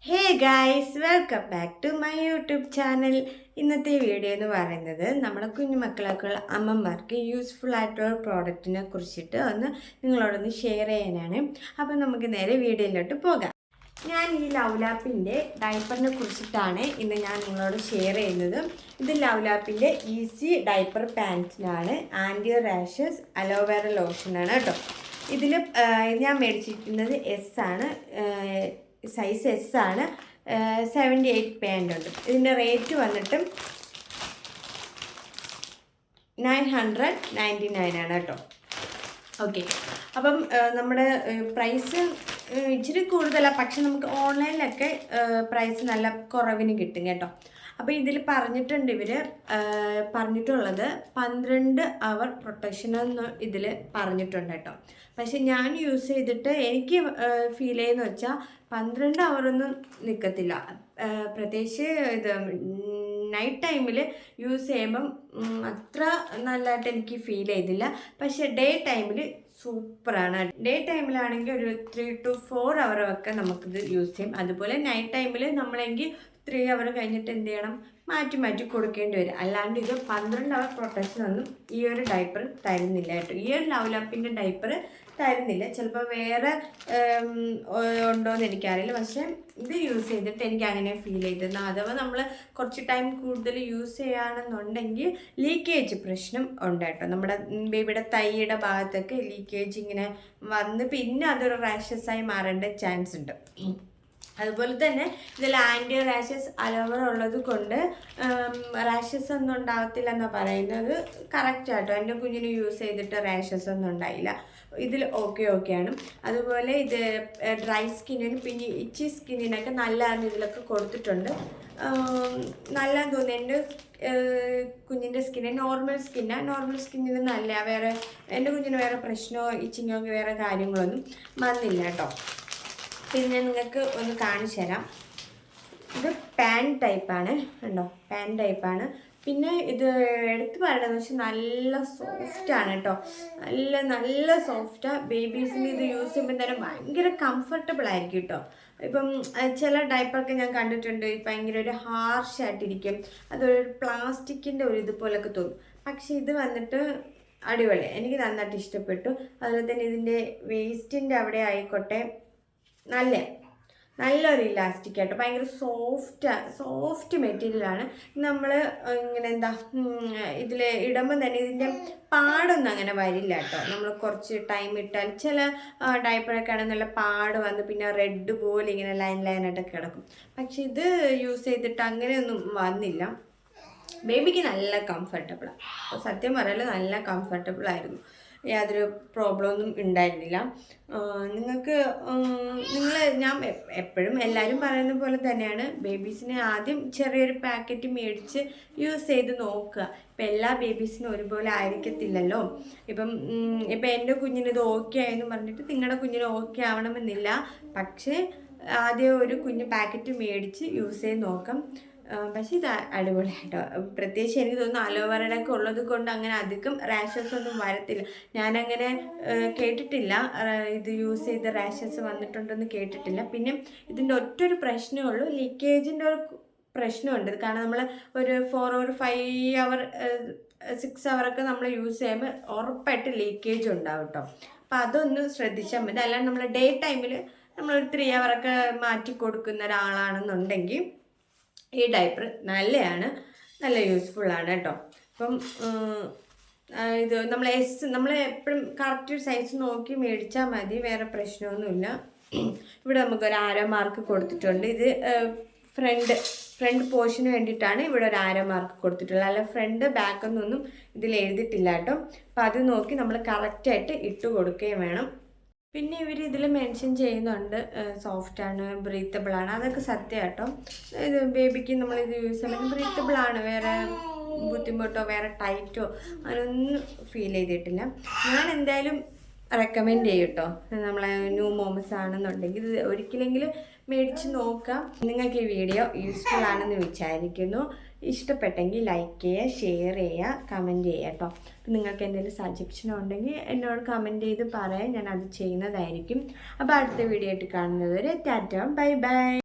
Hey guys, welcome back to my YouTube channel. ഇന്നത്തെ video എന്ന് പറയുന്നത് നമ്മുടെ കുഞ്ഞു മക്കളൊക്കെ അമ്മമാർക്ക് യൂസ്ഫുൾ ആയിട്ടുള്ള പ്രോഡക്റ്റിനെ കുറിച്ചിട്ട് നിങ്ങളോടൊന്ന് ഷെയർ ചെയ്യാനാണ്. അപ്പം നമുക്ക് നേരെ വീഡിയോയിലോട്ട് പോകാം. ഞാൻ ഈ ലവ്ലാപ്പിൻ്റെ ഡൈപ്പറിനെ കുറിച്ചിട്ടാണ് ഇന്ന് ഞാൻ നിങ്ങളോട് ഷെയർ ചെയ്യുന്നത്. ഇത് ലവ്ലാപ്പിൻ്റെ ഈസി ഡൈപ്പർ പാൻസിനാണ്. ആൻറ്റി റാഷസ് അലോവേറ ലോഷനാണ് കേട്ടോ. ഇതിൽ ഞാൻ മേടിച്ചിരിക്കുന്നത് ആണ്, സൈസ് എസ് ആണ്. 78 പാൻറ് ഉണ്ട്. ഇതിൻ്റെ റേറ്റ് വന്നിട്ട് 999 ആണ് കേട്ടോ. ഓക്കെ, അപ്പം നമ്മുടെ പ്രൈസ് ഇച്ചിരി കൂടുതലാണ്, പക്ഷെ നമുക്ക് ഓൺലൈനിലൊക്കെ പ്രൈസ് നല്ല കുറവിന് കിട്ടും കേട്ടോ. അപ്പോൾ ഇതിൽ പറഞ്ഞിട്ടുണ്ട്, പറഞ്ഞിട്ടുള്ളത് 12 അവർ പ്രൊട്ടക്ഷൻ എന്ന് ഇതിൽ പറഞ്ഞിട്ടുണ്ട് കേട്ടോ. പക്ഷെ ഞാൻ യൂസ് ചെയ്തിട്ട് എനിക്ക് ഫീൽ ചെയ്യുന്ന വെച്ചാൽ 12 അവറൊന്നും നിൽക്കത്തില്ല. പ്രത്യേകിച്ച് ഇത് നൈറ്റ് ടൈമിൽ യൂസ് ചെയ്യുമ്പം അത്ര നല്ലതായിട്ട് എനിക്ക് ഫീൽ ചെയ്തില്ല. പക്ഷെ ഡേ ടൈമിൽ സൂപ്പറാണ്. ഡേ ടൈമിലാണെങ്കിൽ ഒരു 3 to 4 അവറൊക്കെ നമുക്കിത് യൂസ് ചെയ്യും. അതുപോലെ നൈറ്റ് ടൈമിൽ നമ്മളെങ്കിൽ 3 അവർ കഴിഞ്ഞിട്ട് എന്ത് ചെയ്യണം, മാറ്റി മാറ്റി കൊടുക്കേണ്ടി വരും. അല്ലാണ്ട് ഇത് 12 അവർ പ്രൊട്ടക്ഷൻ ഒന്നും ഈ ഒരു ഡൈപ്പർ തരുന്നില്ല കേട്ടോ. ഈ ഒരു ലവ്ലാപ്പിൻ്റെ ഡൈപ്പർ തരുന്നില്ല. ചിലപ്പോൾ വേറെ ഉണ്ടോയെന്ന് എനിക്കറിയില്ല. പക്ഷേ ഇത് യൂസ് ചെയ്തിട്ട് എനിക്ക് അങ്ങനെ ഫീൽ ചെയ്തിരുന്നു. അഥവാ നമ്മൾ കുറച്ച് ടൈം കൂടുതൽ യൂസ് ചെയ്യുകയാണെന്നുണ്ടെങ്കിൽ ലീക്കേജ് പ്രശ്നം ഉണ്ട് കേട്ടോ. നമ്മുടെ ബേബിയുടെ തൈയുടെ ഭാഗത്തൊക്കെ ലീക്കേജ് ഇങ്ങനെ വന്ന് പിന്നെ അതൊരു റാഷസായി മാറേണ്ട ചാൻസ് ഉണ്ട്. അതുപോലെ തന്നെ ഇതിൽ ആൻറ്റി റാഷസ് അലോവേറ ഉള്ളത് കൊണ്ട് റാഷസ് ഒന്നും ഉണ്ടാകത്തില്ല എന്നാണ് പറയുന്നത്. കറക്റ്റ് ആട്ടോ. എൻ്റെ കുഞ്ഞിന് യൂസ് ചെയ്തിട്ട് റാഷസ് ഒന്നും ഉണ്ടായില്ല. ഇതിൽ ഓക്കെയാണ്. അതുപോലെ ഇത് ഡ്രൈ സ്കിന്നിന് പിന്നെ ഇച്ചി സ്കിന്നിനൊക്കെ നല്ലതാണ് ഇതിലൊക്കെ കൊടുത്തിട്ടുണ്ട്. നല്ലതെന്ന് തോന്നുന്നു. എൻ്റെ കുഞ്ഞിൻ്റെ സ്കിന്ന് നോർമൽ സ്കിന്നിന് നല്ല, വേറെ എൻ്റെ കുഞ്ഞിന് വേറെ പ്രശ്നമോ ഇച്ചിങ്ങോ വേറെ കാര്യങ്ങളൊന്നും വന്നില്ല കേട്ടോ. പിന്നെ നിങ്ങൾക്ക് ഒന്ന് കാണിച്ചു തരാം. ഇത് പാൻ ടൈപ്പാണ് ഉണ്ടോ, പാൻ ടൈപ്പാണ്. പിന്നെ ഇത് എടുത്ത് പറയണമെന്ന് വെച്ചാൽ നല്ല സോഫ്റ്റാണ് കേട്ടോ. നല്ല സോഫ്റ്റാണ്. ബേബീസിന് ഇത് യൂസ് ചെയ്യുമ്പോൾ തന്നെ ഭയങ്കര കംഫർട്ടബിൾ ആയിരിക്കും കേട്ടോ. ഇപ്പം ചില ഡൈപ്പറൊക്കെ ഞാൻ കണ്ടിട്ടുണ്ട്, ഭയങ്കര ഒരു ഹാർഷായിട്ടിരിക്കും, അതൊരു പ്ലാസ്റ്റിക്കിൻ്റെ ഒരു ഇതുപോലൊക്കെ തോന്നും. പക്ഷെ ഇത് വന്നിട്ട് അടിപൊളി, എനിക്ക് നന്നായിട്ട് ഇഷ്ടപ്പെട്ടു. അതുപോലെ തന്നെ ഇതിൻ്റെ വേസ്റ്റിൻ്റെ അവിടെ ആയിക്കോട്ടെ നല്ലൊരു ഇലാസ്റ്റിക് ആയിട്ട് ഭയങ്കര സോഫ്റ്റ് മെറ്റീരിയലാണ്. നമ്മൾ ഇങ്ങനെ ഇതിൽ ഇടുമ്പോൾ തന്നെ ഇതിൻ്റെ പാടൊന്നും അങ്ങനെ വരില്ല കേട്ടോ. നമ്മൾ കുറച്ച് ടൈം ഇട്ടാൽ ചില ഡൈപ്പറൊക്കെ ആണെങ്കിൽ നല്ല പാട് വന്ന് പിന്നെ റെഡ് പോലെ ഇങ്ങനെ ലൈനായിട്ടൊക്കെ കിടക്കും. പക്ഷെ ഇത് യൂസ് ചെയ്തിട്ട് അങ്ങനെയൊന്നും വന്നില്ല. ബേബിക്ക് നല്ല കംഫർട്ടബിളാണ്. സത്യം പറയാൽ നല്ല കംഫർട്ടബിളായിരുന്നു. യാതൊരു പ്രോബ്ലമൊന്നും ഉണ്ടായിരുന്നില്ല. ഞാൻ എപ്പോഴും എല്ലാവരും പറയുന്ന പോലെ തന്നെയാണ്, ബേബീസിനെ ആദ്യം ചെറിയൊരു പാക്കറ്റ് മേടിച്ച് യൂസ് ചെയ്ത് നോക്കുക. ഇപ്പം എല്ലാ ബേബീസിനും ഒരുപോലെ ആയിരിക്കത്തില്ലല്ലോ. ഇപ്പം എൻ്റെ കുഞ്ഞിന് ഇത് ഓക്കെ ആയെന്ന് പറഞ്ഞിട്ട് നിങ്ങളുടെ കുഞ്ഞിന് ഓക്കെ ആവണമെന്നില്ല. പക്ഷേ ആദ്യം ഒരു കുഞ്ഞ് പാക്കറ്റ് മേടിച്ച് യൂസ് ചെയ്ത് നോക്കാം. പക്ഷേ ഇത് അടിപൊളിയായിട്ടോ. പ്രത്യേകിച്ച് എനിക്ക് തോന്നുന്നു അലോവേറയുടെ ഒക്കെ ഉള്ളത് കൊണ്ട് അങ്ങനെ അധികം റാഷസ് ഒന്നും വരത്തില്ല. ഞാനങ്ങനെ കേട്ടിട്ടില്ല, ഇത് യൂസ് ചെയ്ത് റാഷസ് വന്നിട്ടുണ്ടെന്ന് കേട്ടിട്ടില്ല. പിന്നെ ഇതിൻ്റെ ഒറ്റൊരു പ്രശ്നമേ ഉള്ളൂ, ലീക്കേജിൻ്റെ ഒരു പ്രശ്നമുണ്ട്. കാരണം നമ്മൾ ഒരു 4 or 5 അവർ 6 അവറൊക്കെ നമ്മൾ യൂസ് ചെയ്യുമ്പോൾ ഉറപ്പായിട്ട് ലീക്കേജ് ഉണ്ടാവും കേട്ടോ. അപ്പം അതൊന്ന് ശ്രദ്ധിച്ചാൽ മതി. അല്ലാണ്ട് നമ്മൾ ഡേ ടൈമിൽ നമ്മളൊരു 3 അവറൊക്കെ മാറ്റി കൊടുക്കുന്ന ഒരാളാണെന്നുണ്ടെങ്കിൽ ഈ ഡൈപ്പർ നല്ലതാണ്, നല്ല യൂസ്ഫുള്ളാണ് കേട്ടോ. അപ്പം ഇത് നമ്മൾ എപ്പോഴും കറക്റ്റ് സൈസ് നോക്കി മേടിച്ചാൽ മതി, വേറെ പ്രശ്നമൊന്നുമില്ല. ഇവിടെ നമുക്കൊരു ആരോ മാർക്ക് കൊടുത്തിട്ടുണ്ട്. ഇത് ഫ്രണ്ട് പോർഷന് വേണ്ടിയിട്ടാണ് ഇവിടെ ഒരു ആരോ മാർക്ക് കൊടുത്തിട്ടുള്ളത്. അല്ല ഫ്രണ്ട് ബാക്ക് എന്നൊന്നും ഇതിൽ എഴുതിയിട്ടില്ല കേട്ടോ. അപ്പം അത് നോക്കി നമ്മൾ കറക്റ്റായിട്ട് ഇട്ട് കൊടുക്കുകയും വേണം. പിന്നെ ഇതിൽ മെൻഷൻ ചെയ്യുന്നുണ്ട് സോഫ്റ്റാണ്, ബ്രീത്തബിളാണ്. അതൊക്കെ സത്യം കേട്ടോ. ഇത് ബേബിക്ക് നമ്മളിത് യൂസ് ചെയ്യുമ്പോൾ ബ്രീത്തബിളാണ്, വേറെ ബുദ്ധിമുട്ടോ വേറെ ടൈറ്റോ അങ്ങനെയൊന്നും ഫീൽ ചെയ്തിട്ടില്ല. ഞാൻ എന്തായാലും റെക്കമെൻഡ് ചെയ്യും കേട്ടോ. നമ്മളെ ന്യൂ മോംസ് ആണെന്നുണ്ടെങ്കിൽ ഇത് ഒരിക്കലെങ്കിലും മേടിച്ച് നോക്കാം. നിങ്ങൾക്ക് ഈ വീഡിയോ യൂസ്ഫുൾ ആണെന്ന് വിചാരിക്കുന്നു. ഇഷ്ടപ്പെട്ടെങ്കിൽ ലൈക്ക് ചെയ്യുക, ഷെയർ ചെയ്യുക, കമൻറ്റ് ചെയ്യുക കേട്ടോ. അപ്പം നിങ്ങൾക്ക് എന്തെങ്കിലും സജഷനോ ഉണ്ടെങ്കിൽ എന്നോട് കമൻറ്റ് ചെയ്ത് പറയാൻ ഞാൻ അത് ചെയ്യുന്നതായിരിക്കും. അപ്പോൾ അടുത്ത വീഡിയോ ആയിട്ട് കാണുന്നത് വരെ ടാറ്റ, ബൈ ബൈ.